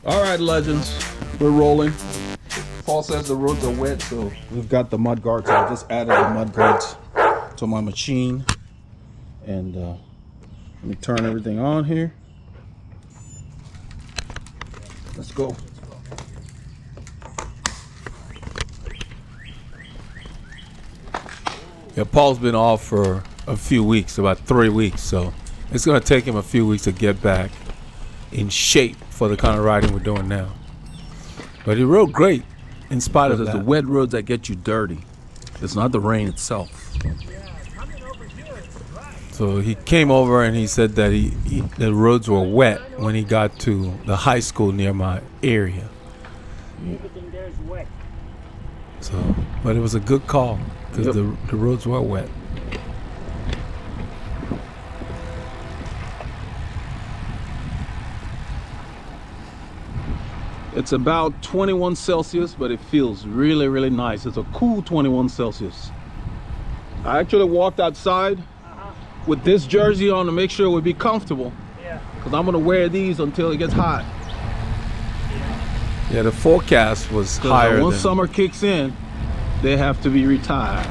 All right, legends, we're rolling. Paul says the roads are wet, so we've got the mud guards. I just added the mud guards to my machine. And let me turn everything on here. Let's go. Yeah, Paul's been off for a few weeks, about 3 weeks, so it's going to take him a few weeks to get back in shape for the kind of riding we're doing now. But he rode great in spite of that. It's the wet roads that get you dirty. It's not the rain itself. So he came over and he said that the roads were wet when he got to the high school near my area. Everything there is wet. So, but it was a good call because the roads were wet. It's about 21 Celsius, but it feels really, really nice. It's a cool 21 Celsius. I actually walked outside with this jersey on to make sure it would be comfortable. Yeah. Because I'm going to wear these until it gets hot. Yeah, the forecast was higher once summer kicks in, they have to be retired.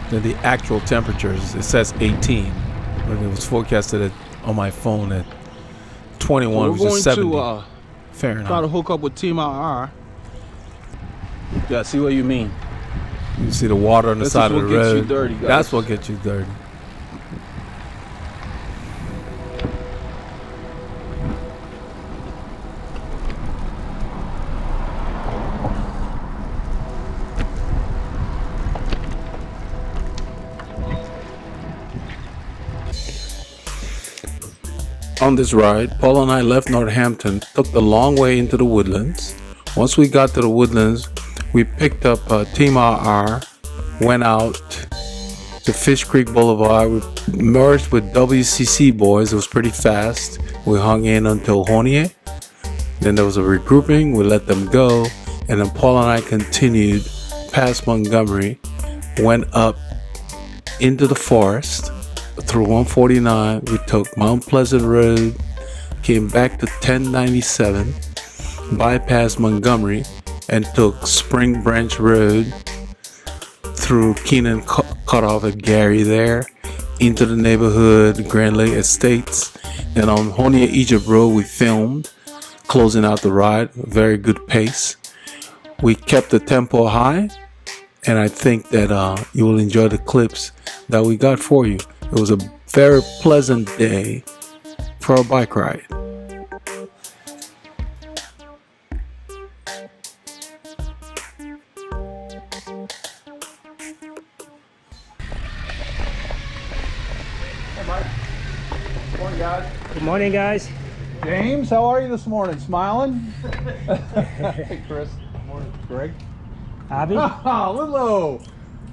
than the actual temperatures. It says 18, but it was forecasted on my phone at 21, which is 70 Fahrenheit. Try to hook up with Team RR. Yeah, see what you mean. You see the water on the side of the road. That's what gets you dirty, guys. That's what gets you dirty. On this ride, Paul and I left Northampton, took the long way into the woodlands. Once we got to the woodlands, we picked up Team RR, went out to Fish Creek Boulevard. We merged with WCC boys. It was pretty fast. We hung in until Hornier. Then there was a regrouping. We let them go. And then Paul and I continued past Montgomery, went up into the forest through 149. We took Mount Pleasant Road, came back to 1097, bypassed Montgomery, and took Spring Branch Road through Keenan Cutoff at Gary there, into the neighborhood, Grand Lake Estates. And on Hornier Egypt Road, we filmed, closing out the ride, very good pace. We kept the tempo high, and I think that you will enjoy the clips that we got for you. It was a very pleasant day for a bike ride. Hey, Mike. Good morning, guys. Good morning, guys. James, how are you this morning? Smiling? Hey, Chris. Good morning. Greg. Abby? Oh, Lilo.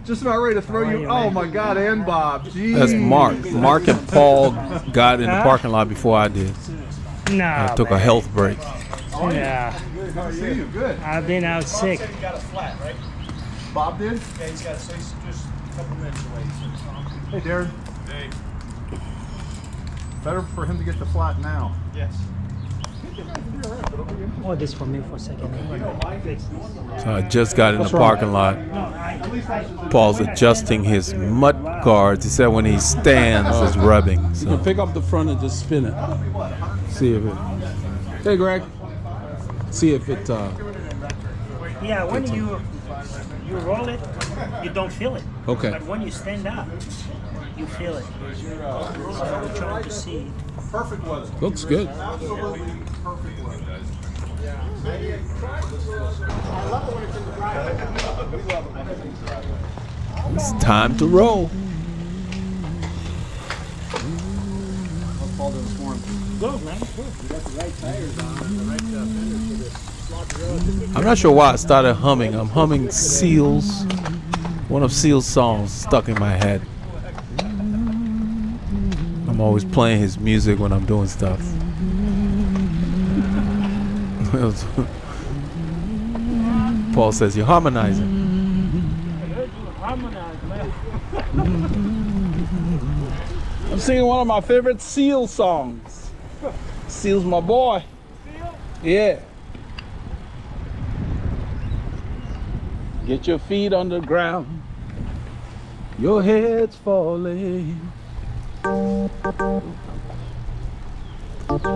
Just about ready to throw you. Oh, my God, and Bob. Jeez. That's Mark. Mark and Paul got in the parking lot before I did. No. I took a health break. Yeah. How are you? Good. I've been out sick. He got a flat, right? Bob did? Yeah, he's got, so he's just a couple minutes away. Hey, Darren. Hey. Better for him to get the flat now. Yes. Oh, this for me for a second. So I just got in the parking lot. Paul's adjusting his mud guards. He said when he stands, it's rubbing. You So can pick up the front and just spin it. See if it. Hey, Greg. See if it. Yeah, when you roll it, you don't feel it. Okay. But when you stand up, you feel it. So we're trying to see. Perfect weather. Looks good. Absolutely perfect weather. it's time to roll. Good, man. I'm not sure why I started humming. I'm humming Seal's, one of Seal's songs stuck in my head. I'm always playing his music when I'm doing stuff. Paul says, you're harmonizing. I'm singing one of my favorite Seal songs. Seal's my boy. Yeah. Get your feet on the ground. Your head's falling.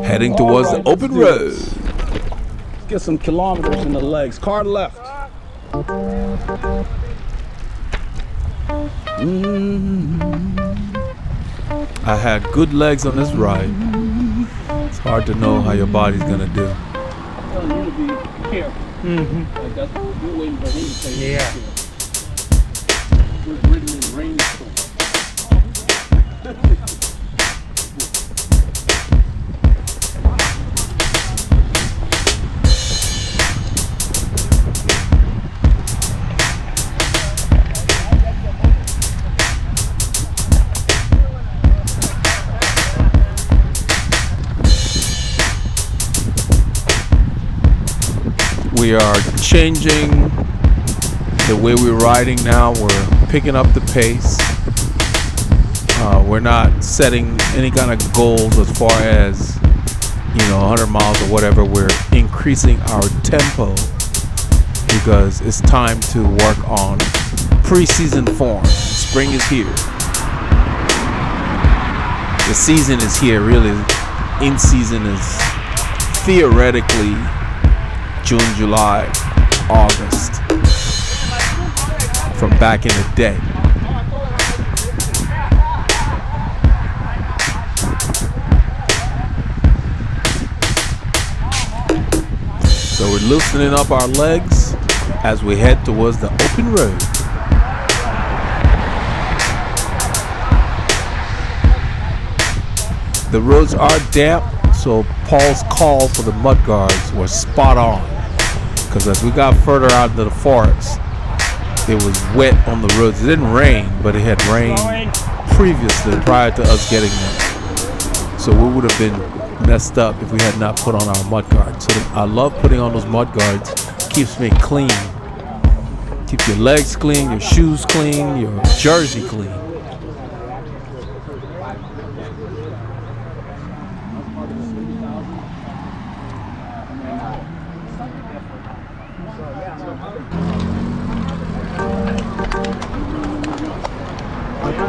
Heading towards the open road. Let's get some kilometers in the legs. Car left. I had good legs on this ride. It's hard to know how your body's gonna do. I'm telling you to be careful. Like that's you're waiting for him to say. Yeah. We're ridden in rainstorm. We are changing the way we're riding now. We're picking up the pace. We're not setting any kind of goals as far as 100 miles or whatever. We're increasing our tempo because it's time to work on pre-season form. Spring is here. The season is here, really. In season is theoretically June, July, August, from back in the day. So we're loosening up our legs as we head towards the open road. The roads are damp, so Paul's call for the mud guards was spot on. Because as we got further out into the forest, it was wet on the roads. It didn't rain, but it had rained previously prior to us getting there. So we would have been messed up if we had not put on our mud guards. So I love putting on those mud guards. Keeps me clean. Keep your legs clean, your shoes clean, your jersey clean.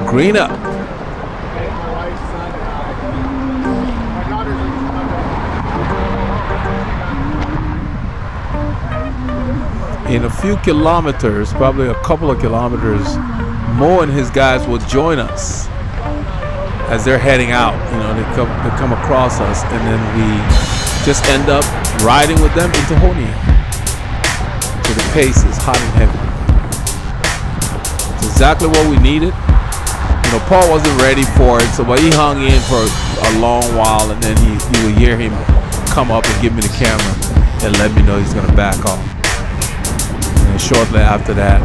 Green up. In a few kilometers, probably a couple of kilometers, Mo and his guys will join us as they're heading out. They come across us, and then we just end up riding with them into Honia. So the pace is hot and heavy. It's exactly what we needed. Paul wasn't ready for it, so but he hung in for a long while, and then you would hear him come up and give me the camera and let me know he's gonna back off. And then shortly after that,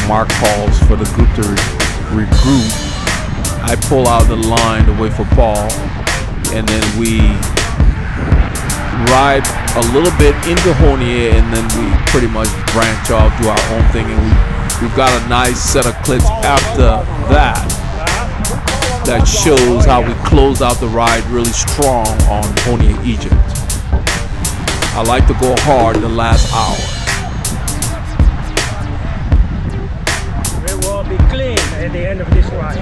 Mark calls for the group to regroup. I pull out the line to wait for Paul, and then we ride a little bit into Honia, and then we pretty much branch off, do our own thing, and we've got a nice set of clips after that shows how we close out the ride really strong on Honia, Egypt. I like to go hard the last hour. It will be clean at the end of this ride.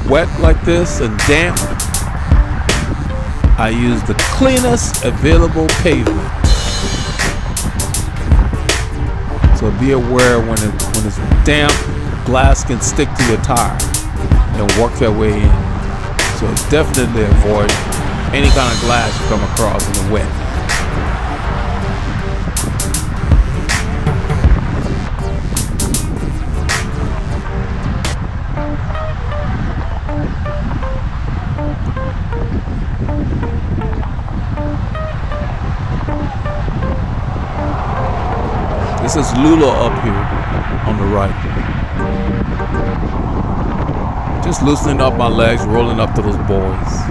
Wet like this and damp, I use the cleanest available pavement. So be aware when it's damp, glass can stick to your tire and work their way in. So definitely avoid any kind of glass you come across in the wet. This is Lula up here on the right. Just loosening up my legs, rolling up to those boys.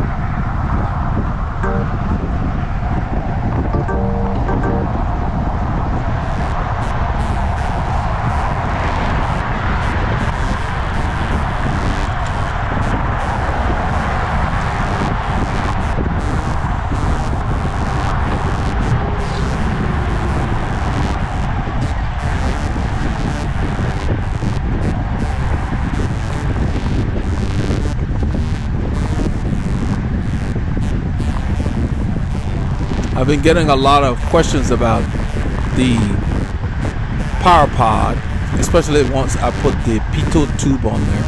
I've been getting a lot of questions about the power pod, especially once I put the pitot tube on there.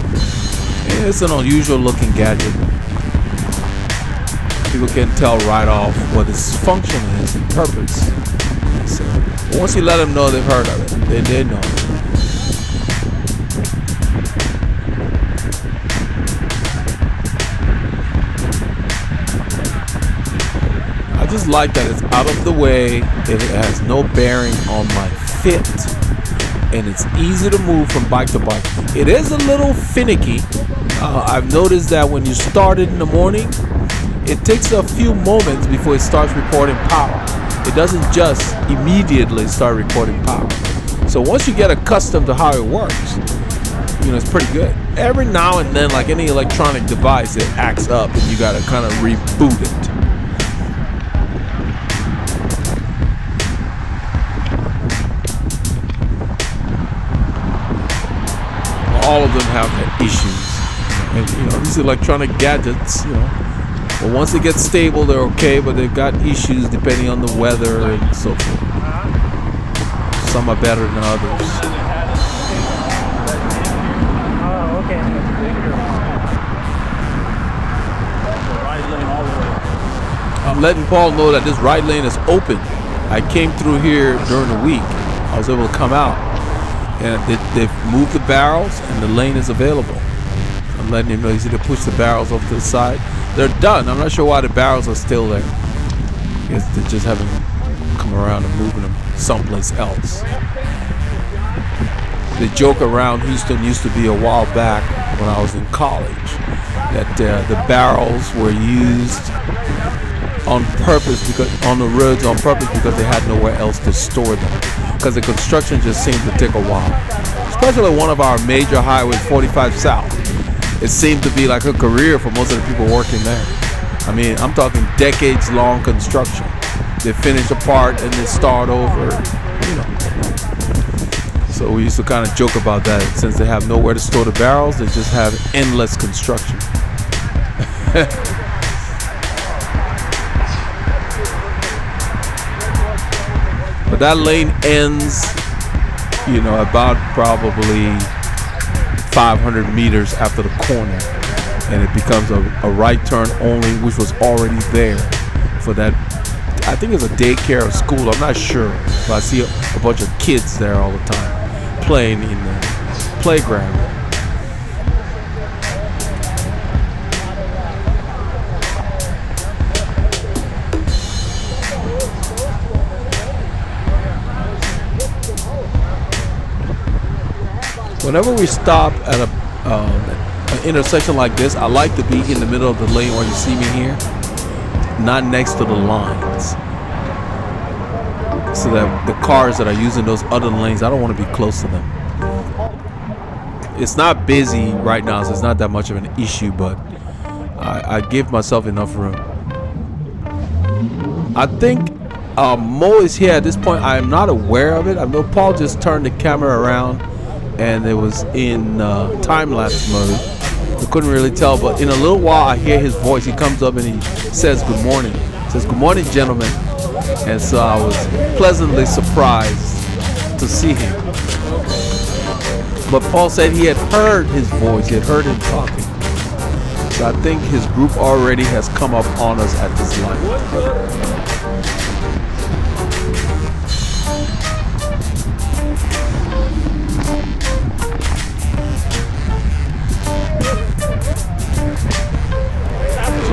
It's an unusual looking gadget. People can tell right off what its function is and purpose. So once you let them know they've heard of it, they know. I just like that it's out of the way, it has no bearing on my fit, and it's easy to move from bike to bike. It is a little finicky. I've noticed that when you start it in the morning, it takes a few moments before it starts reporting power. It doesn't just immediately start reporting power. So once you get accustomed to how it works, it's pretty good. Every now and then, like any electronic device, it acts up and you gotta kind of reboot it. All of them have issues, and these electronic gadgets, but once they get stable, they're okay. But they've got issues depending on the weather and so forth. Some are better than others. Oh, okay. I'm letting Paul know that this right lane is open. I came through here during the week. I was able to come out. And they've moved the barrels and the lane is available. I'm letting him know he's going to push the barrels over to the side. They're done. I'm not sure why the barrels are still there. I guess they just haven't come around and moving them someplace else. The joke around Houston used to be a while back when I was in college that the barrels were used on purpose, because on the roads on purpose, because they had nowhere else to store them. Because the construction just seemed to take a while. Especially one of our major highways, 45 South. It seemed to be like a career for most of the people working there. I mean, I'm talking decades-long construction. They finish a part and they start over, So we used to kind of joke about that. Since they have nowhere to store the barrels, they just have endless construction. But that lane ends, about probably 500 meters after the corner, and it becomes a right turn only, which was already there for that. I think it's a daycare or school. I'm not sure, but I see a bunch of kids there all the time playing in the playground. Whenever we stop at an intersection like this, I like to be in the middle of the lane where you see me here, not next to the lines, so that the cars that are using those other lanes, I don't want to be close to them. It's not busy right now, so it's not that much of an issue, but I give myself enough room. I think Mo is here at this point. I am not aware of it. I know Paul just turned the camera around and it was in time-lapse mode. We couldn't really tell, but in a little while I hear his voice. He comes up and he says good morning. He says, "Good morning, gentlemen." And so I was pleasantly surprised to see him. But Paul said he had heard his voice. He had heard him talking. So I think his group already has come up on us at this light.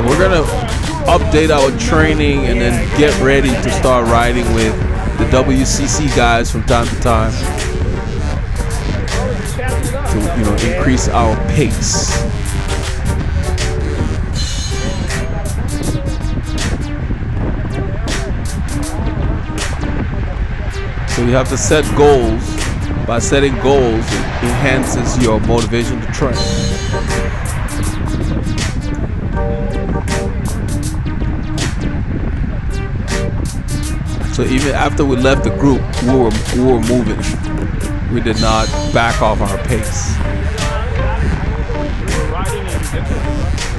We're gonna update our training and then get ready to start riding with the WCC guys from time to time to, you know, increase our pace. So you have to set goals. By setting goals, it enhances your motivation to train. So even after we left the group, we were moving. We did not back off our pace.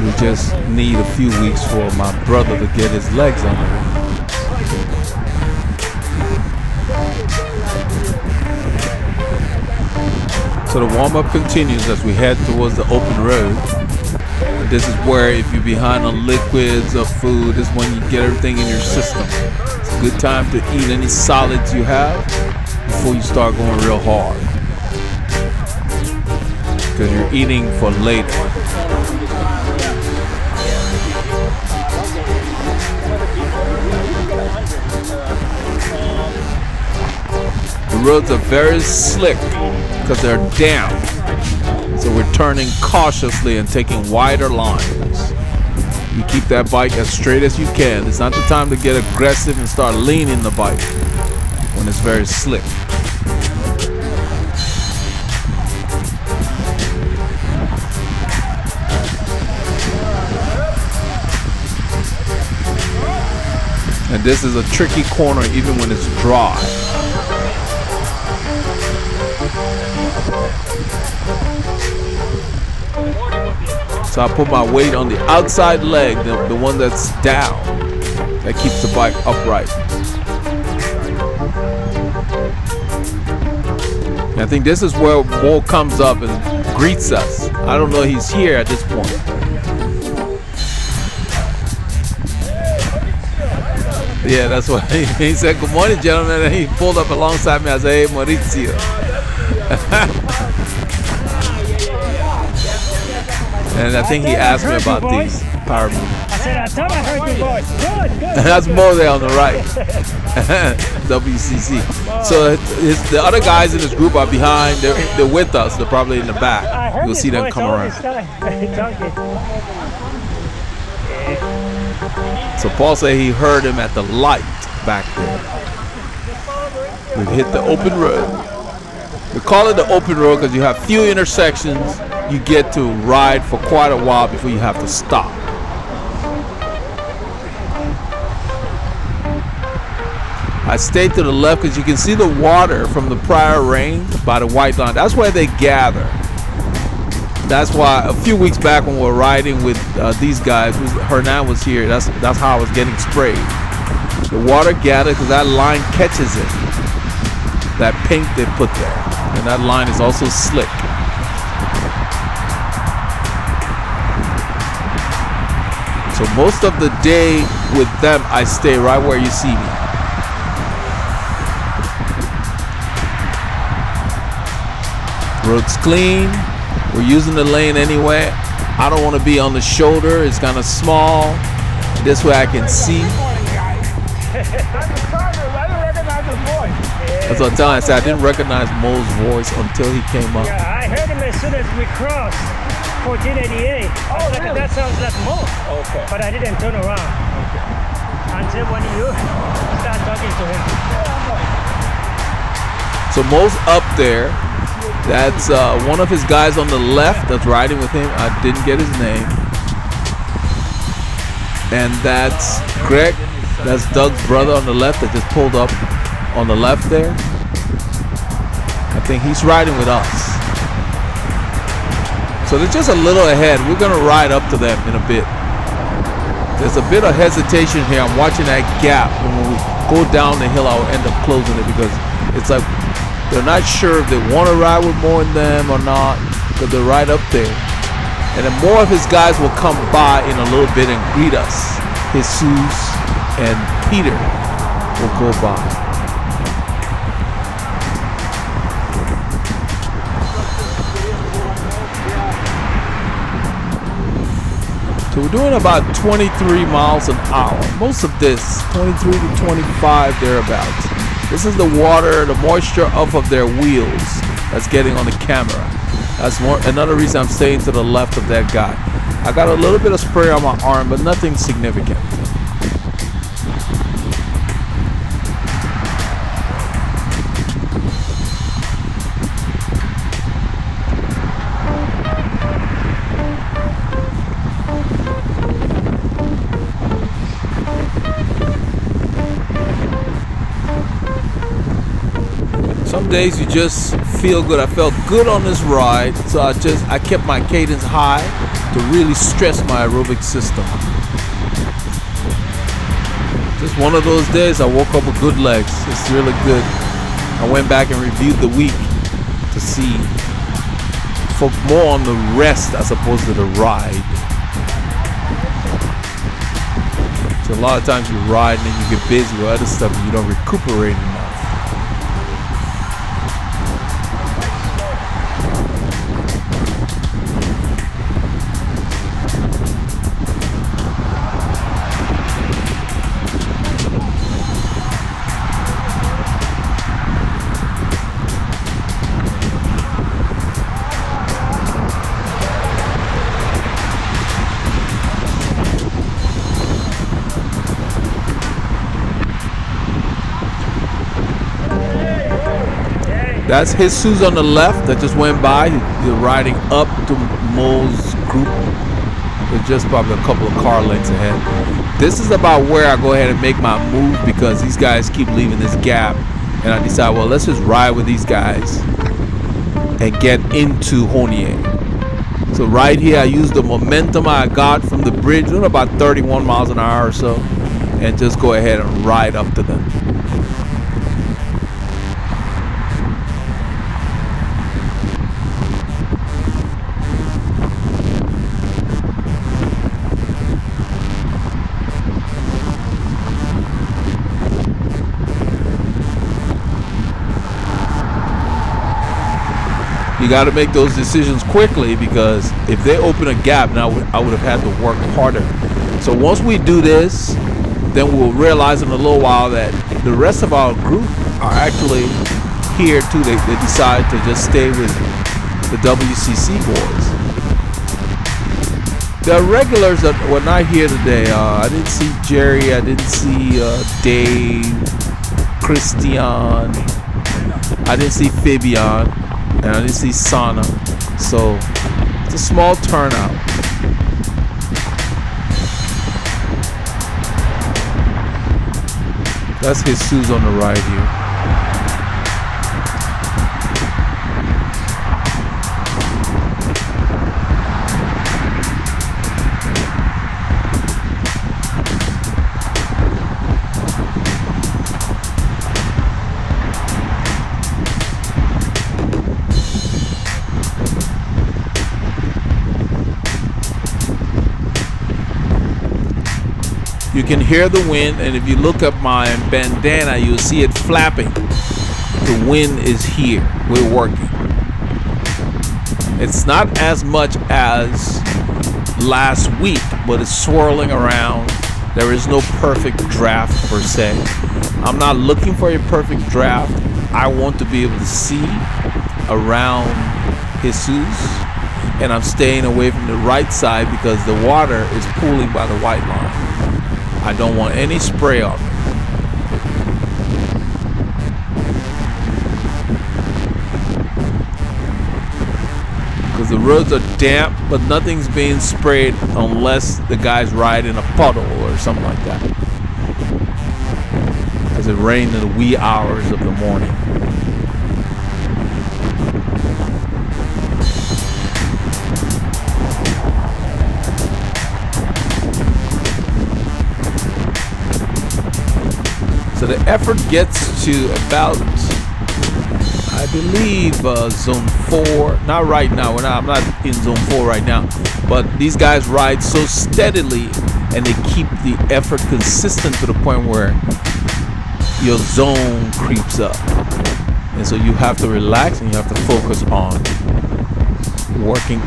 We just need a few weeks for my brother to get his legs under him. So the warm-up continues as we head towards the open road. This is where if you're behind on liquids or food, this is when you get everything in your system. It's a good time to eat any solids you have before you start going real hard, because you're eating for later. The roads are very slick because they're down. So we're turning cautiously and taking wider lines. You keep that bike as straight as you can. It's not the time to get aggressive and start leaning the bike when it's very slick. And this is a tricky corner even when it's dry. So I put my weight on the outside leg, the one that's down. That keeps the bike upright. And I think this is where Mo comes up and greets us. I don't know he's here at this point. Yeah, that's what he said. Good morning, gentlemen. And he pulled up alongside me. I said, hey, Maurizio. And I think he asked me about these power movements. I said, I thought I heard your voice. Good. That's Mo there on the right. WCC. So the other guys in this group are behind. They're with us. They're probably in the back. You'll see them come around. So Paul said he heard him at the light back there. We've hit the open road. We call it the open road because you have few intersections. You get to ride for quite a while before you have to stop. I stayed to the left because you can see the water from the prior rain by the white line. That's where they gather. That's why a few weeks back when we were riding with these guys, Hernan was here. That's how I was getting sprayed. The water gathered because that line catches it. That paint they put there, and that line is also slick. So most of the day with them, I stay right where you see me. Road's clean. We're using the lane anyway. I don't want to be on the shoulder. It's kind of small. This way I can see. That's what I'm telling you. I said I didn't recognize Mo's voice until he came up. Yeah, I heard him as soon as we crossed 1488. That sounds like Mo. Okay. But I didn't turn around until when you start talking to him. So Mo's up there. That's one of his guys on the left that's riding with him. I didn't get his name. And that's Greg. That's Doug's brother on the left that just pulled up on the left there. I think he's riding with us. So they're just a little ahead. We're going to ride up to them in a bit. There's a bit of hesitation here. I'm watching that gap. And when we go down the hill, I'll end up closing it because it's like they're not sure if they want to ride with more than them or not, because they're right up there. And then more of his guys will come by in a little bit and greet us. Jesus and Peter will go by. So we're doing about 23 miles an hour. Most of this, 23 to 25 thereabouts. This is the water, the moisture off of their wheels that's getting on the camera. That's another reason I'm staying to the left of that guy. I got a little bit of spray on my arm, but nothing significant. Some days you just feel good. I felt good on this ride, so I kept my cadence high to really stress my aerobic system. Just one of those days I woke up with good legs. It's really good. I went back and reviewed the week to see, more on the rest as opposed to the ride. So a lot of times you ride and then you get busy with other stuff and you don't recuperate enough. That's Jesus on the left that just went by. You're riding up to Mo's group. They're just probably a couple of car lengths ahead. This is about where I go ahead and make my move because these guys keep leaving this gap. And I decide, well, let's just ride with these guys and get into Honier. So right here, I use the momentum I got from the bridge, about 31 miles an hour or so, and just go ahead and ride up to them. You got to make those decisions quickly because if they open a gap, now I would have had to work harder. So once we do this, then we'll realize in a little while that the rest of our group are actually here too. They decide to just stay with the WCC boys. The regulars that were not here today, I didn't see Jerry, I didn't see Dave, Christian, I didn't see Fabian. And I didn't see Sana, so it's a small turnout. That's Jesus on the right here. You can hear the wind, and if you look up my bandana, you'll see it flapping. The wind is here. We're working. It's not as much as last week, but it's swirling around. There is no perfect draft per se. I'm not looking for a perfect draft. I want to be able to see around Jesus, and I'm staying away from the right side because the water is pooling by the white line. I don't want any spray on me. Because the roads are damp, but nothing's being sprayed unless the guys ride in a puddle or something like that. Because it rained in the wee hours of the morning. So the effort gets to about, I believe, zone 4. Not right now. I'm not in zone 4 right now. But these guys ride so steadily, and they keep the effort consistent to the point where your zone creeps up. And so you have to relax and you have to focus on working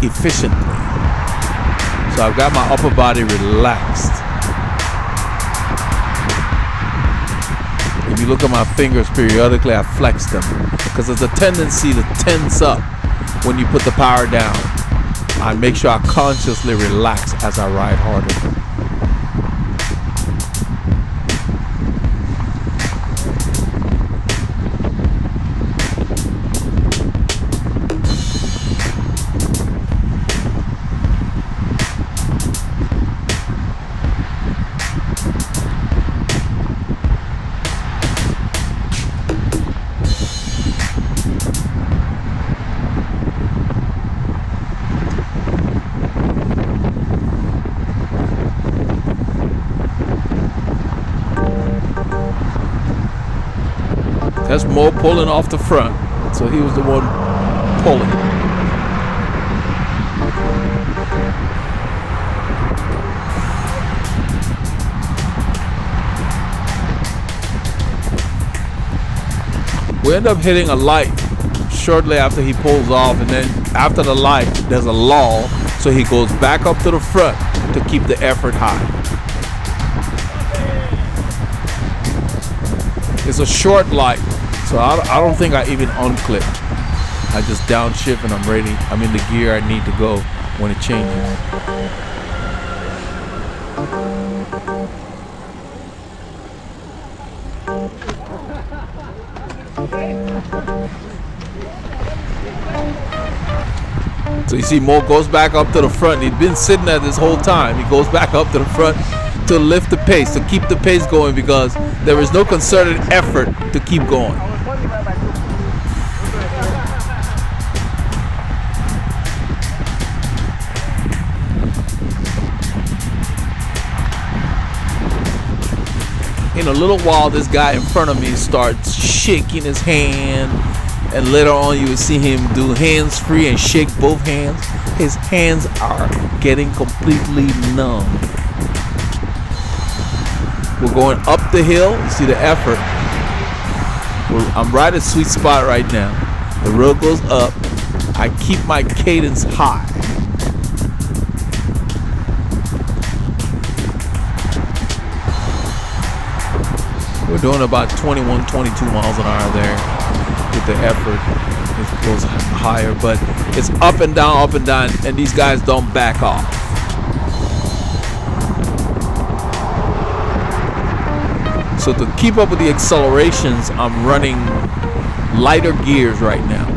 efficiently. So I've got my upper body relaxed. If you look at my fingers periodically, I flex them because there's a tendency to tense up when you put the power down. I make sure I consciously relax as I ride harder. That's Mo pulling off the front. So he was the one pulling. We end up hitting a light shortly after he pulls off, and then after the light, there's a lull. So he goes back up to the front to keep the effort high. It's a short light, so I don't think I even unclip. I just downshift and I'm ready. I'm in the gear I need to go when it changes. So you see Mo goes back up to the front. He'd been sitting there this whole time. He goes back up to the front to lift the pace, to keep the pace going, because there is no concerted effort to keep going. In a little while, this guy in front of me starts shaking his hand, and later on you will see him do hands free and shake both hands. His hands are getting completely numb. We're going up the hill. You see the effort. I'm right at sweet spot right now. The road goes up. I keep my cadence high. We're doing about 21, 22 miles an hour there with the effort. It goes higher, but it's up and down, and these guys don't back off. So to keep up with the accelerations, I'm running lighter gears right now.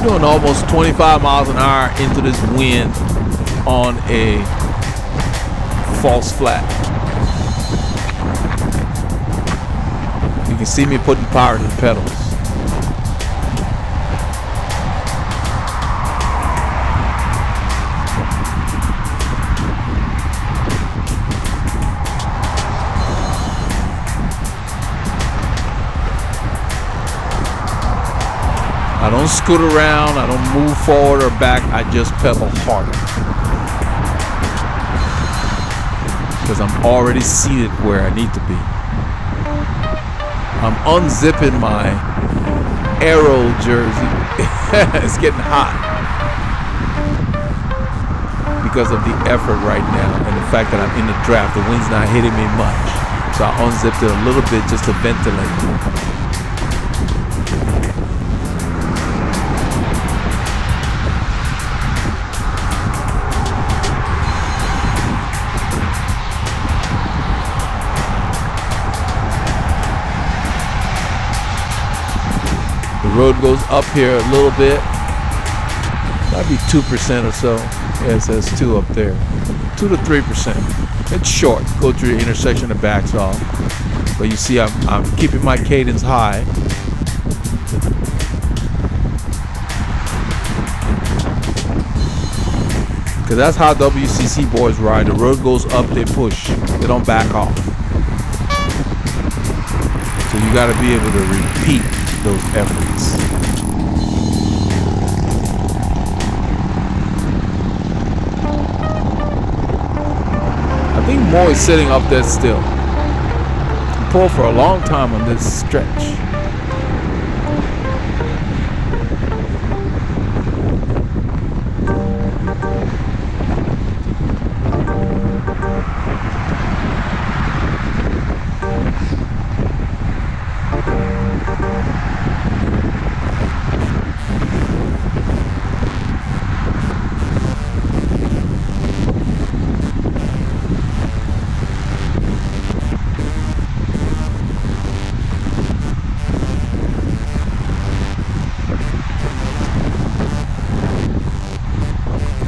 Doing almost 25 miles an hour into this wind on a false flat. You can see me putting power to the pedals. I don't scoot around, I don't move forward or back, I just pedal harder. Because I'm already seated where I need to be. I'm unzipping my Aero jersey. It's getting hot. Because of the effort right now and the fact that I'm in the draft. The wind's not hitting me much. So I unzipped it a little bit just to ventilate. The road goes up here a little bit, might be 2% or so. Yeah, it says 2 up there, 2 to 3%. It's short. Go through the intersection, it backs off. But you see, I'm keeping my cadence high. Because that's how WCC boys ride. The road goes up, they push. They don't back off. So you got to be able to repeat those efforts. think Mo is sitting up there still. He pulled for a long time on this stretch.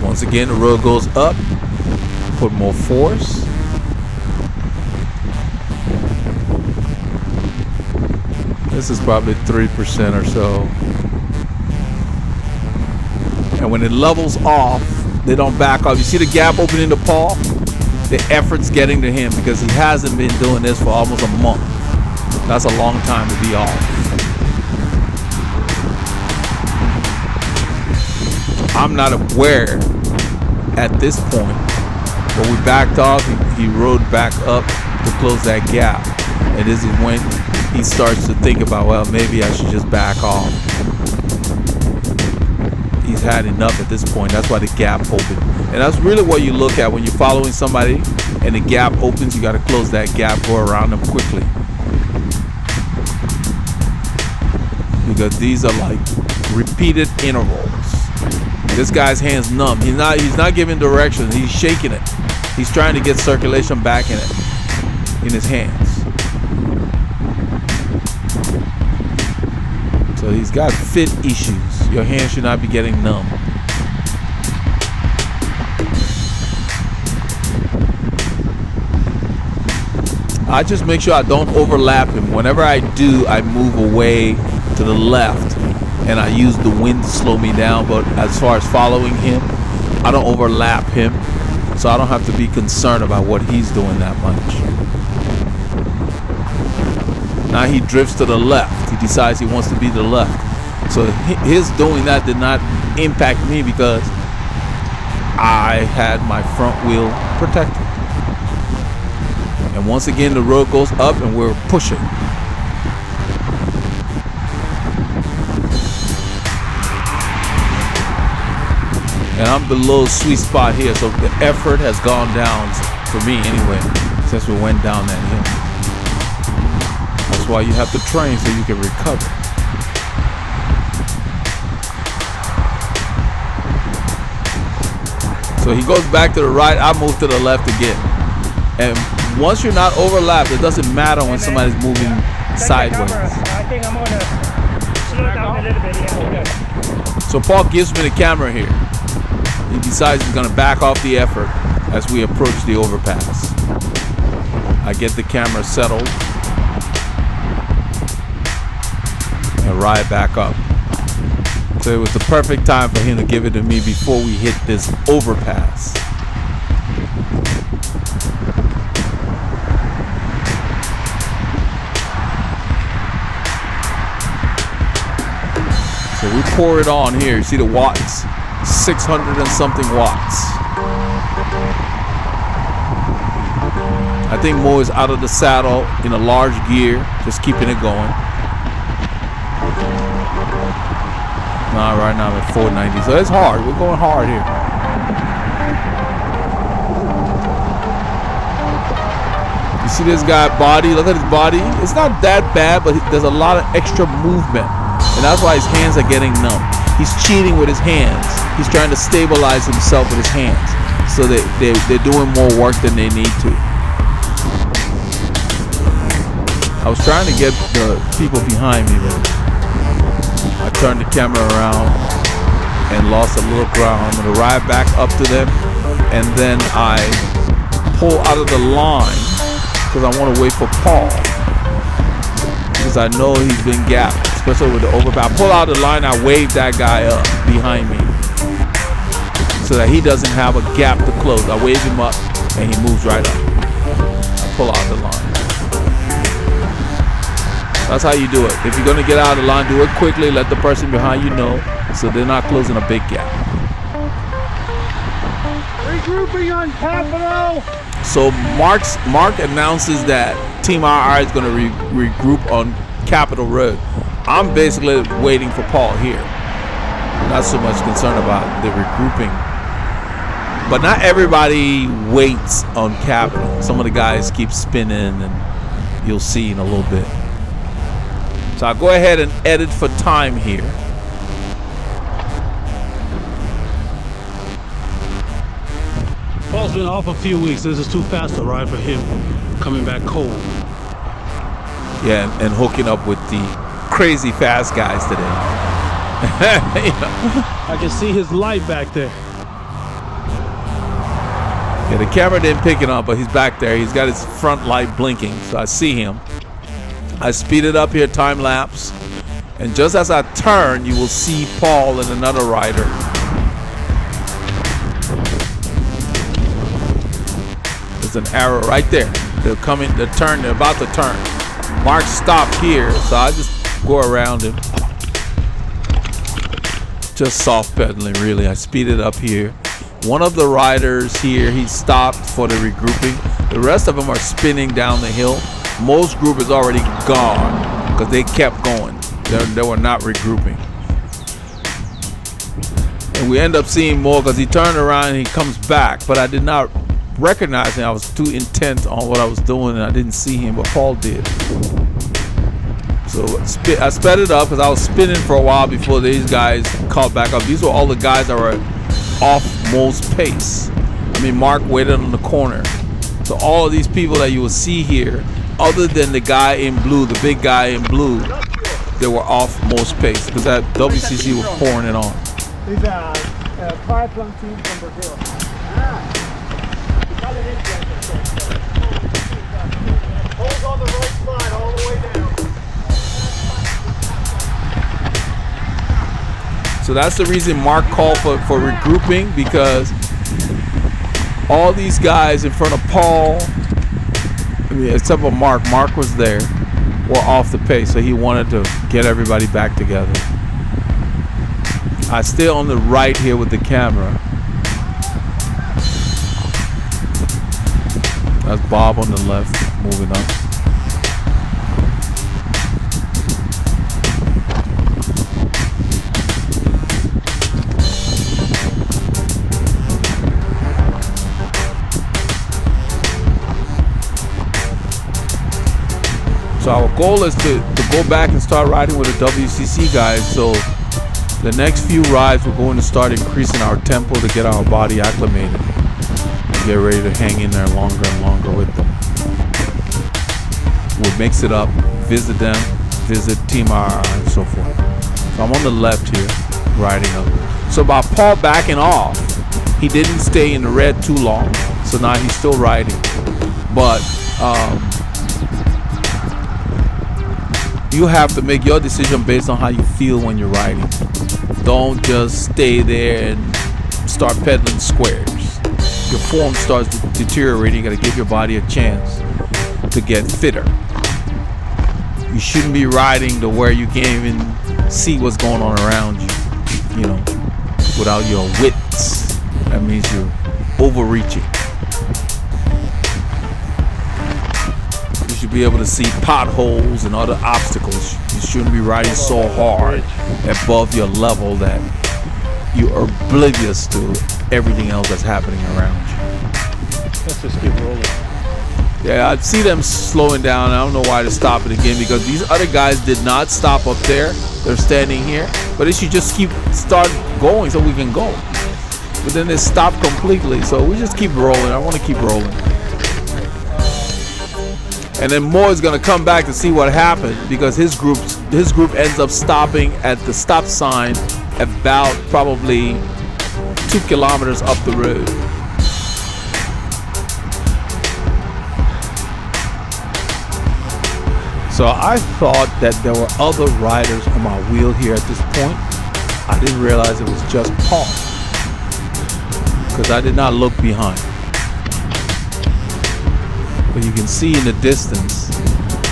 Once again, the road goes up, put more force. This is probably 3% or so. And when it levels off, they don't back off. You see the gap opening to Paul? The effort's getting to him because he hasn't been doing this for almost a month. That's a long time to be off. I'm not aware at this point. When we backed off, he rode back up to close that gap. And this is when he starts to think about, well, maybe I should just back off. He's had enough at this point. That's why the gap opened. And that's really what you look at when you're following somebody and the gap opens. You got to close that gap, go around them quickly. Because these are like repeated intervals. This guy's hand's numb. He's not giving directions. He's shaking it. He's trying to get circulation back in it, in his hands. So he's got fit issues. Your hand should not be getting numb. I just make sure I don't overlap him. Whenever I do, I move away to the left and I use the wind to slow me down. But as far as following him, I don't overlap him, so I don't have to be concerned about what he's doing that much. Now he drifts to the left. He decides he wants to be to the left. So his doing that did not impact me because I had my front wheel protected. And once again, the road goes up and we're pushing. And I'm below sweet spot here, so the effort has gone down for me anyway, since we went down that hill. That's why you have to train so you can recover. So he goes back to the right, I move to the left again. And once you're not overlapped, it doesn't matter when somebody's moving sideways. I think I'm gonna slow down a little bit. Yeah. So Paul gives me the camera here. He decides he's gonna back off the effort as we approach the overpass. I get the camera settled and ride back up. So it was the perfect time for him to give it to me before we hit this overpass. So we pour it on here. You see the watts? 600 and something watts. I think Mo is out of the saddle in a large gear, just keeping it going. Nah, right now I'm at 490, so it's hard. We're going hard here. You see this guy body? Look at his body. It's not that bad, but there's a lot of extra movement. And that's why his hands are getting numb. He's cheating with his hands. He's trying to stabilize himself with his hands. So they're doing more work than they need to. I was trying to get the people behind me, but I turned the camera around and lost a little ground. I'm going to ride back up to them, and then I pull out of the line because I want to wait for Paul, because I know he's been gapped, especially with the overpass. I pull out the line, I wave that guy up behind me so that he doesn't have a gap to close. I wave him up and he moves right up. I pull out the line. That's how you do it. If you're going to get out of the line, do it quickly. Let the person behind you know so they're not closing a big gap. regrouping on Capitol. So Mark announces that Team RR is going to regroup on Capitol Road. I'm basically waiting for Paul here. Not so much concerned about the regrouping. But not everybody waits on Capitol. Some of the guys keep spinning, and you'll see in a little bit. So I'll go ahead and edit for time here. Paul's been off a few weeks. This is too fast a ride for him. Coming back cold. Yeah, and hooking up with the crazy fast guys today. I can see his light back there. Yeah, the camera didn't pick it up, but he's back there. He's got his front light blinking, so I see him. I speed it up here, time lapse. And just as I turn, you will see Paul and another rider. There's an arrow right there. They're coming, they're about to turn. Mark stopped here, so I just go around him. Just soft pedaling, really. I speed it up here. One of the riders here, he stopped for the regrouping. The rest of them are spinning down the hill. Most group is already gone because they kept going. They were not regrouping. And we end up seeing more because he turned around and he comes back. But I did not recognize him. I was too intent on what I was doing and I didn't see him, but Paul did. So I sped it up because I was spinning for a while before these guys caught back up. These were all the guys that were off most pace. I mean, Mark waited on the corner. So all of these people that you will see here, other than the guy in blue, the big guy in blue, they were off most pace because that WCC was pouring it on. He's a triathlon team from Brazil. Hold on the right side all the way down. So that's the reason Mark called for regrouping, because all these guys in front of Paul, I mean, except for Mark was there, were off the pace, so he wanted to get everybody back together. I stay on the right here with the camera. That's Bob on the left, moving up. So our goal is to go back and start riding with the WCC guys. So the next few rides, we're going to start increasing our tempo to get our body acclimated. Get ready to hang in there longer and longer with them. We'll mix it up, visit them, visit Team RR and so forth. So I'm on the left here, riding up. So by Paul backing off, he didn't stay in the red too long. So now he's still riding. But you have to make your decision based on how you feel when you're riding. Don't just stay there and start pedaling squares. Your form starts deteriorating. You got to give your body a chance to get fitter. You shouldn't be riding to where you can't even see what's going on around you, you know, without your wits. That means you're overreaching. You should be able to see potholes and other obstacles. You shouldn't be riding so hard above your level that you are oblivious to everything else that's happening around you. Let's just keep rolling. Yeah, I see them slowing down. I don't know why to stop it again, because these other guys did not stop up there. They're standing here, but they should just start going so we can go. But then they stop completely, so we just keep rolling. I want to keep rolling. And then Moore is going to come back to see what happened, because his group ends up stopping at the stop sign about probably 2 kilometers up the road. So I thought that there were other riders on my wheel here at this point. I didn't realize it was just Paul, because I did not look behind. But you can see in the distance,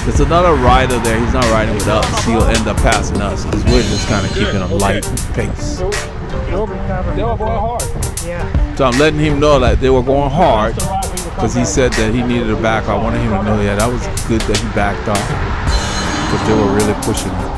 there's another rider there. He's not riding with us. He'll end up passing us because we're just kind of keeping a light pace. They were going hard. Yeah. So I'm letting him know that they were going hard because he said that he needed to back off. I wanted him to know, yeah, that was good that he backed off because they were really pushing him.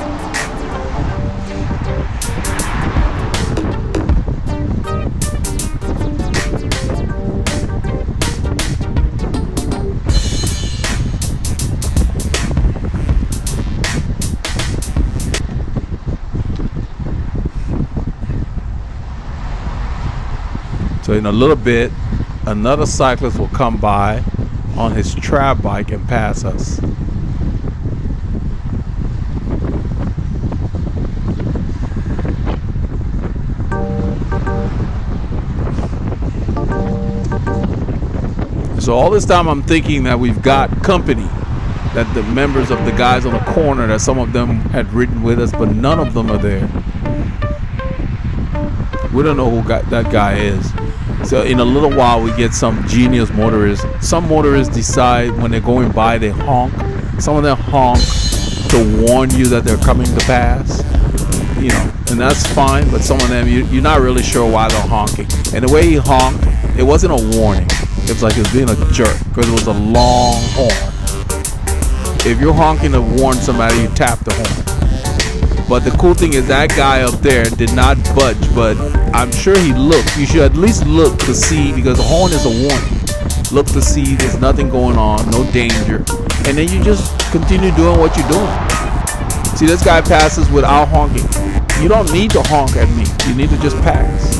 So in a little bit, another cyclist will come by on his trap bike and pass us. So all this time I'm thinking that we've got company, that the members of the guys on the corner, that some of them had ridden with us, but none of them are there. We don't know who that guy is. So in a little while we get some genius motorists. Some motorists decide when they're going by, they honk. Some of them honk to warn you that they're coming to pass, you know, and that's fine. But some of them, you're not really sure why they're honking. And the way he honked, it wasn't a warning. It was like he was being a jerk because it was a long horn. If you're honking to warn somebody, you tap the horn. But the cool thing is that guy up there did not budge, but I'm sure he looked. You should at least look to see, because the horn is a warning. Look to see there's nothing going on, no danger. And then you just continue doing what you're doing. See, this guy passes without honking. You don't need to honk at me. You need to just pass.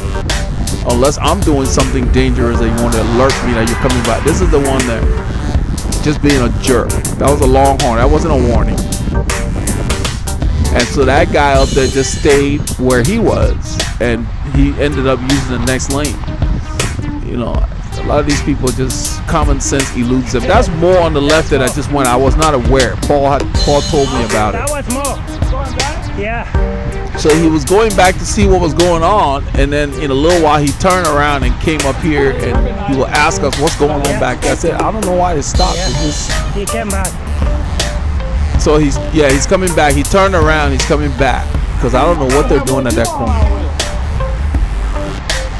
Unless I'm doing something dangerous that you want to alert me that you're coming by. This is the one that just being a jerk. That was a long horn. That wasn't a warning. And so that guy up there just stayed where he was, and he ended up using the next lane. You know, a lot of these people, just common sense eludes them. That's more on the left that I just went. I was not aware. Paul told me about it. That was more. Going back? Yeah. So he was going back to see what was going on, and then in a little while he turned around and came up here, and he will ask us what's going on back there. I said, I don't know why it stopped. Yeah. He came back. So he's coming back. He turned around, he's coming back, because I don't know what they're doing at that corner.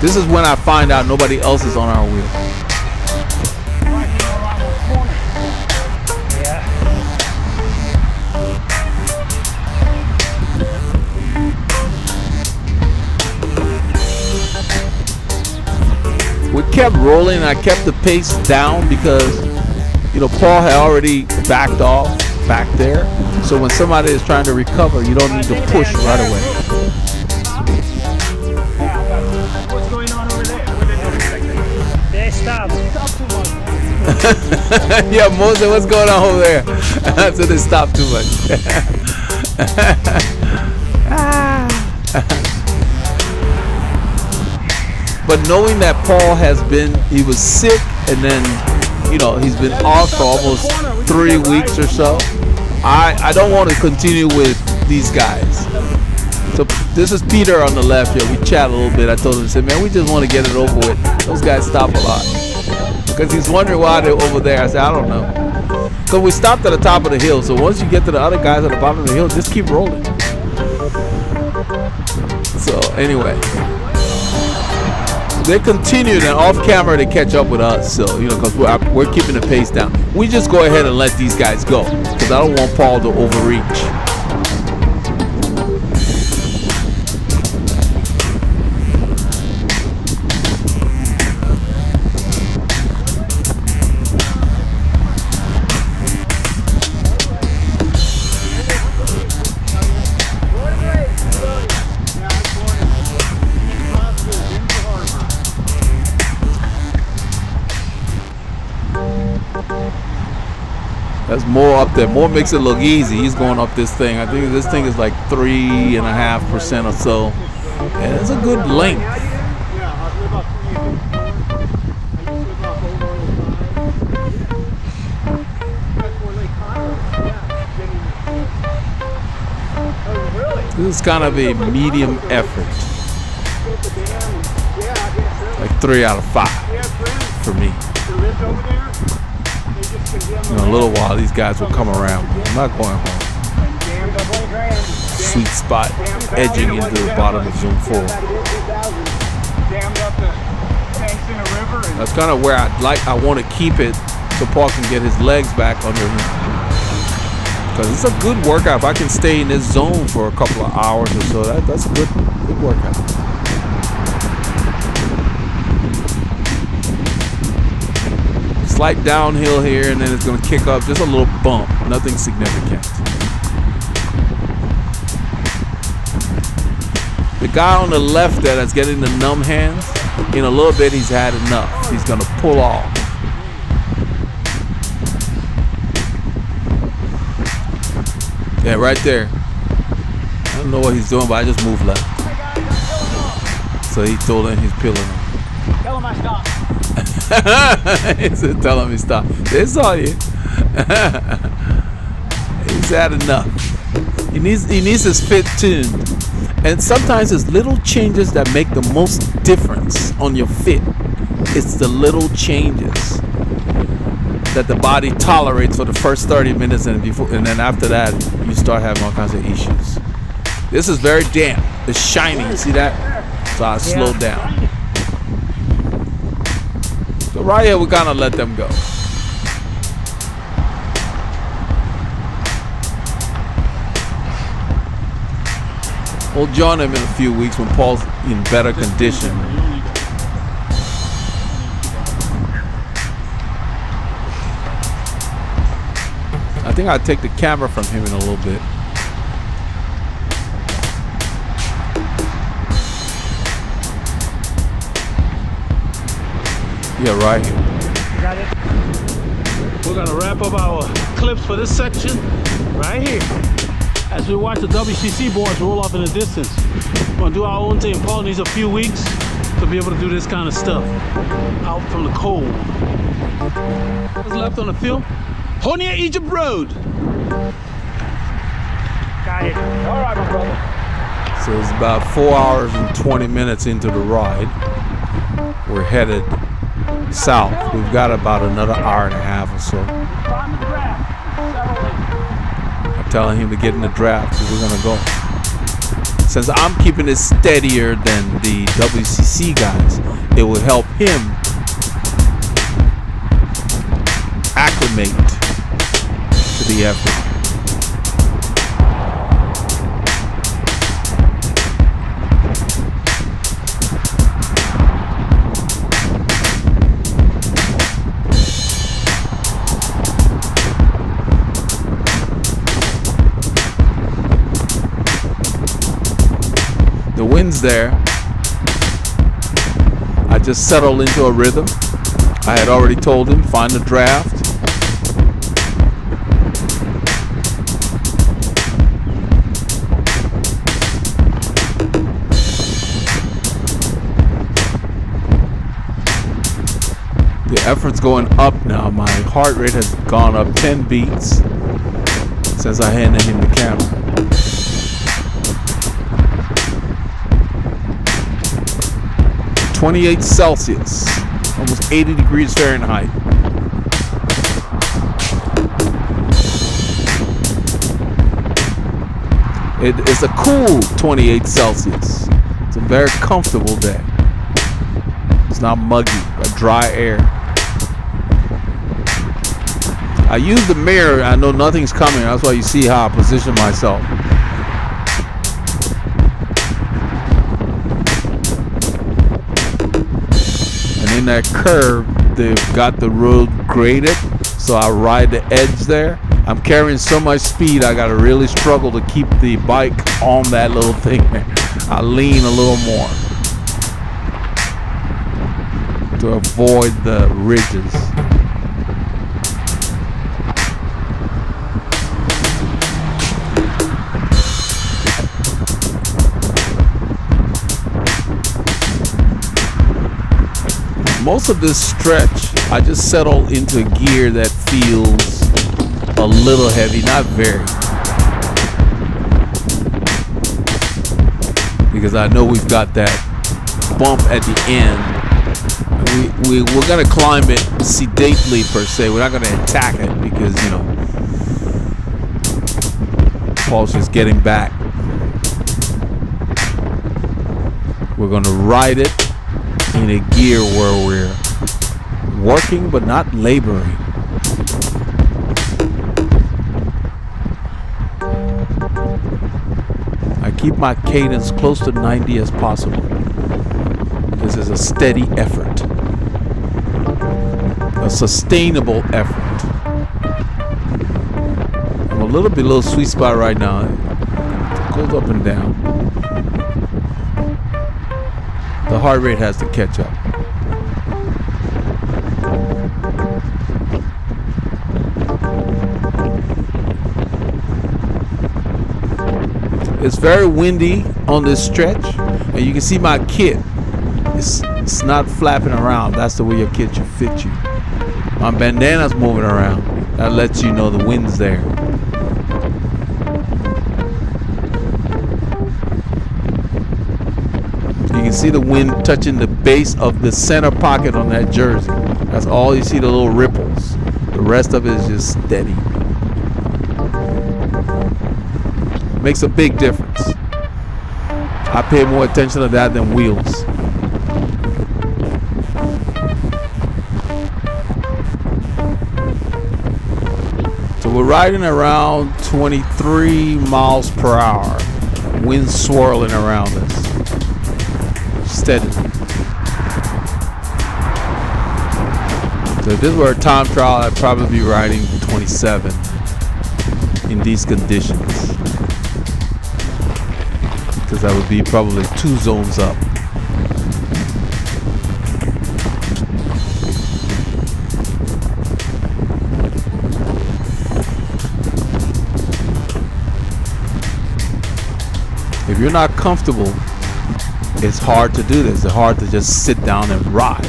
This is when I find out nobody else is on our wheel. We kept rolling, and I kept the pace down because, you know, Paul had already backed off back there. So when somebody is trying to recover, you don't need to push right away. What's going on over there? They stopped. Yeah, Moses, what's going on over there? So they stopped too much. But knowing that Paul he was sick, and then, you know, he's been off for almost 3 weeks or so, I don't want to continue with these guys. So this is Peter on the left here. We chat a little bit. I told him, I said, man, we just want to get it over with. Those guys stop a lot. Because he's wondering why they're over there. I said, I don't know. So we stopped at the top of the hill. So once you get to the other guys at the bottom of the hill, just keep rolling. So anyway, they continued, and off camera they catch up with us. So, you know, because we're keeping the pace down. We just go ahead and let these guys go, because I don't want Paul to overreach. That's more up there. More makes it look easy. He's going up this thing. I think this thing is like 3.5% or so. And it's a good length. This is kind of a medium effort. Like 3 out of 5 for me. In a little while, these guys will come around. I'm not going home. Sweet spot, edging into the bottom of zone 4. facing a river. And That's kind of where I want to keep it so Paul can get his legs back under him. Because it's a good workout. If I can stay in this zone for a couple of hours or so, that's a good workout. Slight downhill here, and then it's going to kick up just a little bump. Nothing significant. The guy on the left there that's getting the numb hands, in a little bit he's had enough. He's going to pull off. Yeah, right there. I don't know what he's doing, but I just moved left. So he told him he's peeling him. tell him I stopped. He said, tell him he stopped. They saw you. He's had enough. He needs his fit tuned. And sometimes it's little changes that make the most difference on your fit. It's the little changes that the body tolerates for the first 30 minutes, and then after that you start having all kinds of issues. This is very damp. It's shiny. You see that? So I slowed down. So right here we kind of let them go. We'll join them in a few weeks when Paul's in better condition. I think I'll take the camera from him in a little bit. Yeah, right here. Got it? We're gonna wrap up our clips for this section right here. As we watch the WCC boards roll off in the distance, we're gonna do our own thing. Paul needs a few weeks to be able to do this kind of stuff out from the cold. What's left on the field? Honia Egypt Road. Got it. All right, my brother. So it's about 4 hours and 20 minutes into the ride. We're headed south. We've got about another hour and a half or so. Find the draft. I'm telling him to get in the draft, so we're gonna go. Since I'm keeping it steadier than the WCC guys, it will help him acclimate to the effort. The wind's there. I just settled into a rhythm. I had already told him, find the draft. The effort's going up now. My heart rate has gone up 10 beats since I handed him the camera. 28 Celsius, almost 80 degrees Fahrenheit. It's a cool 28 Celsius. It's a very comfortable day. It's not muggy or dry air. I use the mirror. I know nothing's coming. That's why you see how I position myself. In that curve, they've got the road graded, so I ride the edge there. I'm carrying so much speed, I gotta really struggle to keep the bike on that little thing. I lean a little more to avoid the ridges. Most of this stretch, I just settle into a gear that feels a little heavy, not very. Because I know we've got that bump at the end. We're gonna climb it sedately per se. We're not gonna attack it because, you know, Paul's just getting back. We're gonna ride it in a gear where we're working but not laboring. I keep my cadence close to 90 as possible. This is a steady effort, a sustainable effort. I'm a little below sweet spot right now. It goes up and down. The heart rate has to catch up. It's very windy on this stretch, and you can see my kit. It's not flapping around. That's the way your kit should fit you. My bandana's moving around. That lets you know the wind's there. You can see the wind touching the base of the center pocket on that jersey. That's all you see, the little ripples. The rest of it is just steady. Makes a big difference. I pay more attention to that than wheels. So we're riding around 23 miles per hour. Wind swirling around us. Steady. So if this were a time trial, I'd probably be riding 27 in these conditions. Because I would be probably 2 zones up. If you're not comfortable, it's hard to do this. It's hard to just sit down and ride.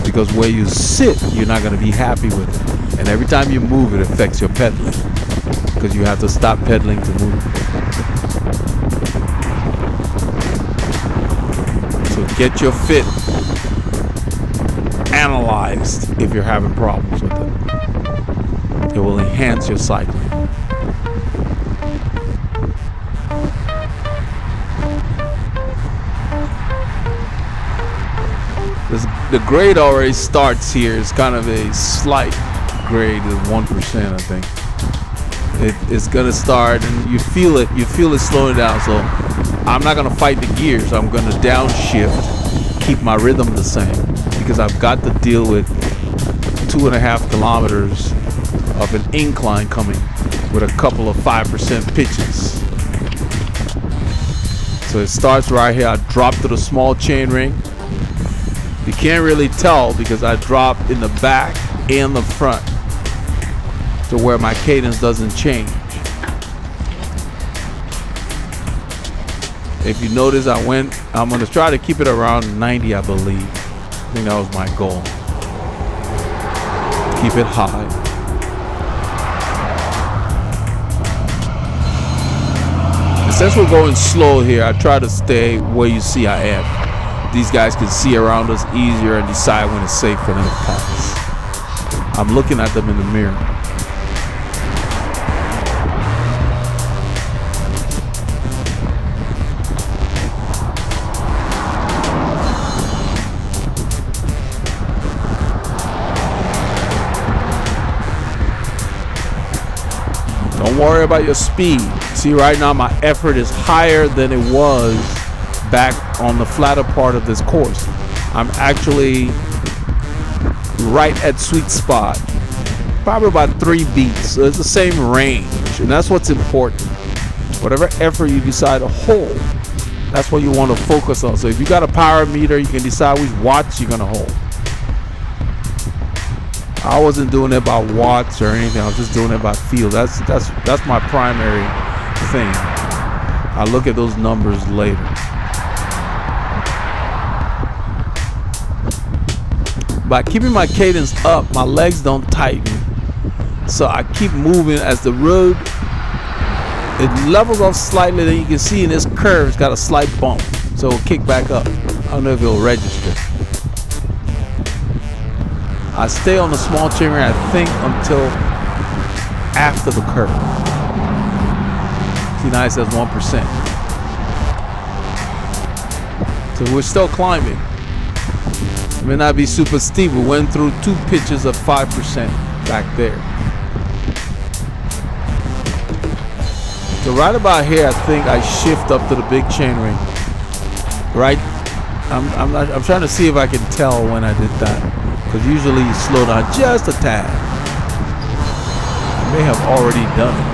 Because where you sit, you're not going to be happy with it. And every time you move, it affects your pedaling. Because you have to stop pedaling to move. So get your fit analyzed if you're having problems with it. It will enhance your cycling. The grade already starts here. It's kind of a slight grade of 1%, I think. It's gonna start, and you feel it. You feel it slowing down. So I'm not gonna fight the gears. I'm gonna downshift, keep my rhythm the same, because I've got to deal with 2.5 kilometers of an incline coming with a couple of 5% pitches. So it starts right here. I drop to the small chain ring. You can't really tell because I drop in the back and the front to where my cadence doesn't change. If you notice, I'm going to try to keep it around 90, I believe. I think that was my goal. Keep it high. And since we're going slow here, I try to stay where you see I am. These guys can see around us easier and decide when it's safe for them to pass. I'm looking at them in the mirror. Don't worry about your speed. See, right now my effort is higher than it was back on the flatter part of this course. I'm actually right at sweet spot, probably about 3 beats. So it's the same range, and that's what's important. Whatever effort you decide to hold, that's what you want to focus on. So if you got a power meter, you can decide which watts you're gonna hold. I wasn't doing it by watts or anything. I was just doing it by feel. That's my primary thing. I look at those numbers later. By keeping my cadence up, my legs don't tighten. So I keep moving as the road, it levels off slightly. Then you can see in this curve, it's got a slight bump. So it'll kick back up. I don't know if it'll register. I stay on the small chain ring, I think, until after the curve. See, now it says 1%. So we're still climbing. It may not be super steep. We went through 2 pitches of 5% back there. So right about here, I think I shift up to the big chainring. Right, I'm trying to see if I can tell when I did that, because usually you slow down just a tad. I may have already done it.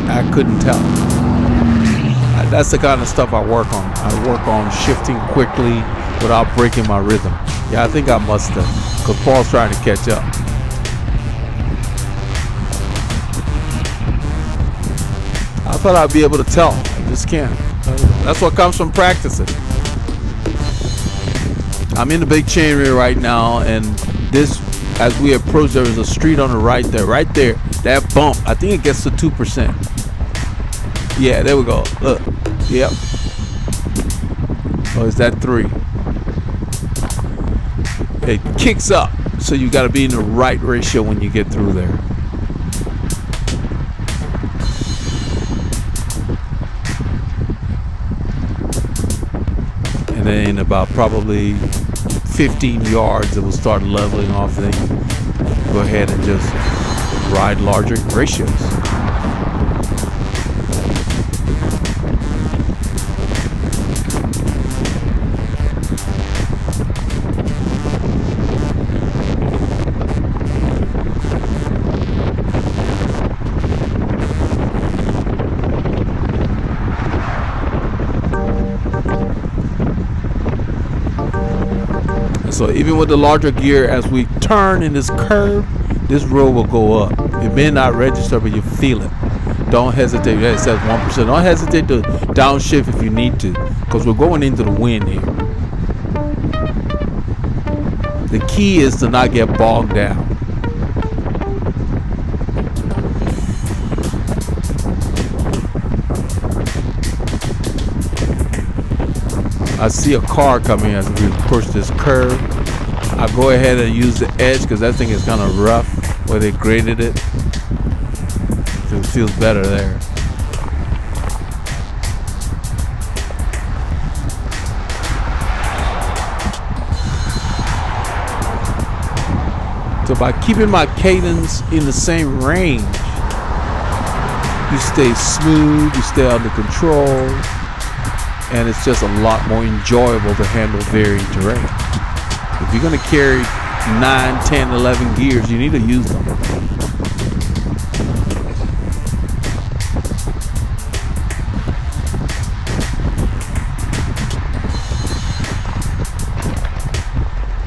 I couldn't tell. That's the kind of stuff I work on. I work on shifting quickly without breaking my rhythm. Yeah, I think I must have, because Paul's trying to catch up. I thought I'd be able to tell. I just can't. That's what comes from practicing. I'm in the big chain ring right now, and this, as we approach, there is a street on the right there. Right there, that bump, I think it gets to 2%. Yeah, there we go. Look. Yep. Oh, is that 3? It kicks up, so you got to be in the right ratio when you get through there. And then in about probably 15 yards, it will start leveling off. Then you go ahead and just ride larger ratios. So even with the larger gear, as we turn in this curve, this road will go up. It may not register, but you feel it. Don't hesitate. It says 1%. Don't hesitate to downshift if you need to, because we're going into the wind here. The key is to not get bogged down. I see a car coming as we push this curve. I go ahead and use the edge because that thing is kind of rough where they graded it. So it feels better there. So by keeping my cadence in the same range, you stay smooth, you stay under control, and it's just a lot more enjoyable to handle varying terrain. If you're going to carry 9, 10, 11 gears, you need to use them.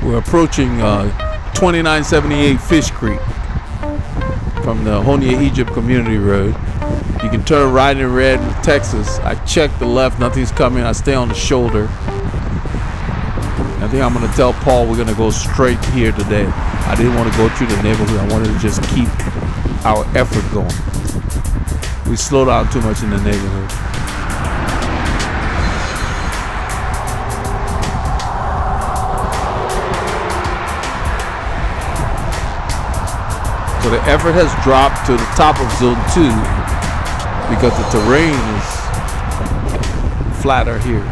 We're approaching 2978 Fish Creek from the Honia Egypt Community Road. You can turn right in red in Texas. I check the left, nothing's coming. I stay on the shoulder. I think I'm going to tell Paul we're going to go straight here today. I didn't want to go through the neighborhood. I wanted to just keep our effort going. We slow down too much in the neighborhood. So the effort has dropped to the top of zone 2 because the terrain is flatter here.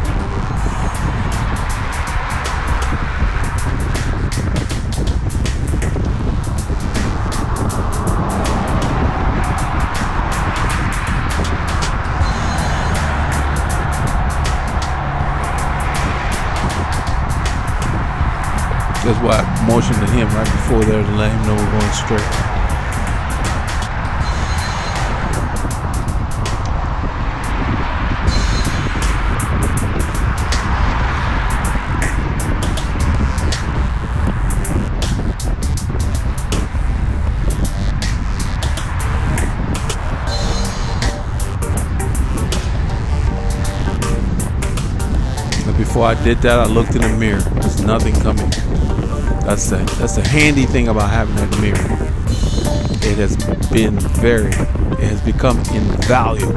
That's why I motioned to him right before there to let him know we're going straight. Before I did that, I looked in the mirror. There's nothing coming. That's the handy thing about having that mirror. It has become invaluable.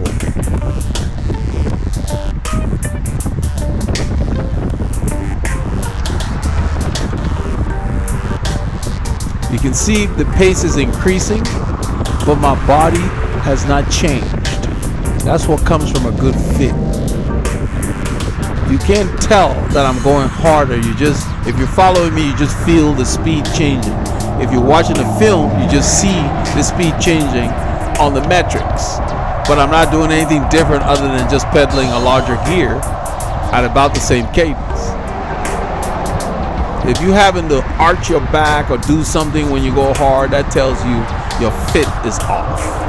You can see the pace is increasing, but my body has not changed. That's what comes from a good fit. You can't tell that I'm going harder. If you're following me, you just feel the speed changing. If you're watching the film, you just see the speed changing on the metrics. But I'm not doing anything different other than just pedaling a larger gear at about the same cadence. If you having to arch your back or do something when you go hard, that tells you your fit is off.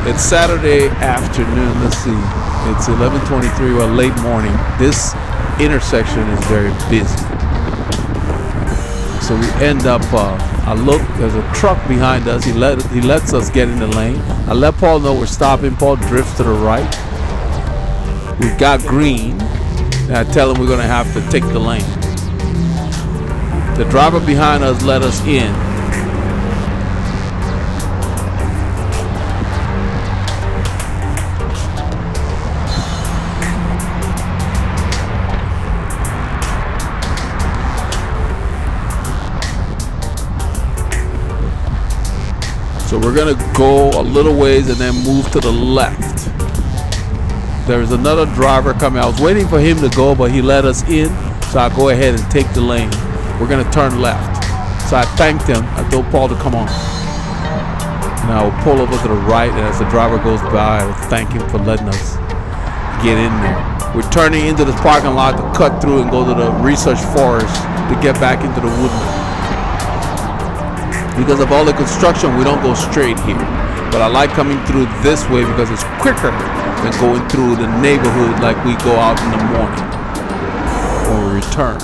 It's Saturday afternoon. Let's see. It's 11:23 or late morning. This intersection is very busy. So we end up, I look, there's a truck behind us. He lets us get in the lane. I let Paul know we're stopping. Paul drifts to the right. We've got green. And I tell him we're going to have to take the lane. The driver behind us let us in. So we're gonna go a little ways and then move to the left. There's another driver coming. I was waiting for him to go, but he let us in. So I go ahead and take the lane. We're gonna turn left. So I thanked him. I told Paul to come on. And I will pull over to the right, and as the driver goes by, I will thank him for letting us get in there. We're turning into this parking lot to cut through and go to the research forest to get back into the woodland. Because of all the construction, we don't go straight here. But I like coming through this way because it's quicker than going through the neighborhood like we go out in the morning when we return.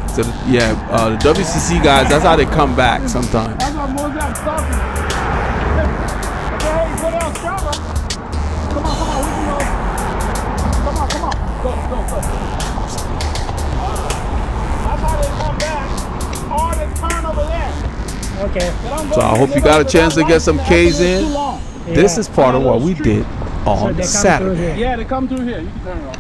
So the WCC guys, that's how they come back sometimes. That's what Mozart's talking. Okay, what else, Java? Come on, we can go. Come on. Go. That's how they come back. Or they turn over there. Okay. So I hope you got a chance to get some K's in. This is part of what we did on Saturday. Yeah, they come through here. You can turn it off.